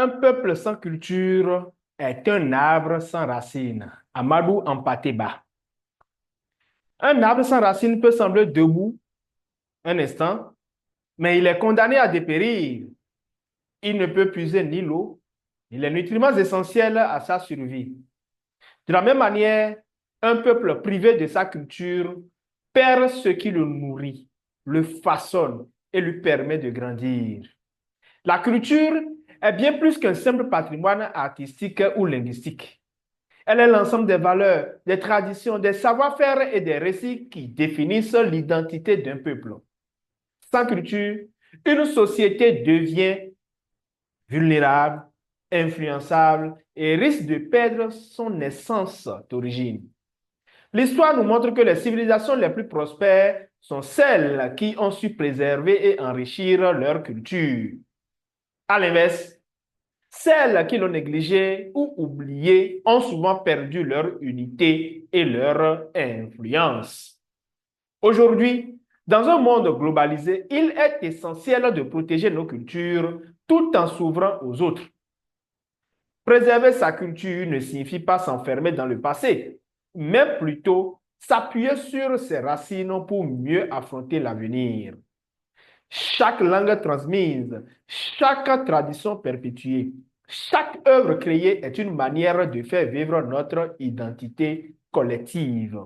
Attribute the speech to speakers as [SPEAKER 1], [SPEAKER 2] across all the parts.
[SPEAKER 1] Un peuple sans culture est un arbre sans racines. Amadou Ampateba. Un arbre sans racines peut sembler debout un instant, mais il est condamné à dépérir. Il ne peut puiser ni l'eau, ni les nutriments essentiels à sa survie. De la même manière, un peuple privé de sa culture perd ce qui le nourrit, le façonne et lui permet de grandir. La culture est bien plus qu'un simple patrimoine artistique ou linguistique. Elle est l'ensemble des valeurs, des traditions, des savoir-faire et des récits qui définissent l'identité d'un peuple. Sans culture, une société devient vulnérable, influençable et risque de perdre son essence d'origine. L'histoire nous montre que les civilisations les plus prospères sont celles qui ont su préserver et enrichir leur culture. À l'inverse, celles qui l'ont négligée ou oubliée ont souvent perdu leur unité et leur influence. Aujourd'hui, dans un monde globalisé, il est essentiel de protéger nos cultures tout en s'ouvrant aux autres. Préserver sa culture ne signifie pas s'enfermer dans le passé, mais plutôt s'appuyer sur ses racines pour mieux affronter l'avenir. Chaque langue transmise, chaque tradition perpétuée, chaque œuvre créée est une manière de faire vivre notre identité collective.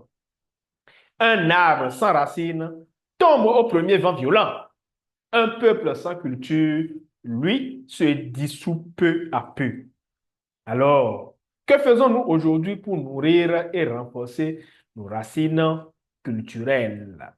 [SPEAKER 1] Un arbre sans racines tombe au premier vent violent. Un peuple sans culture, lui, se dissout peu à peu. Alors, que faisons-nous aujourd'hui pour nourrir et renforcer nos racines culturelles?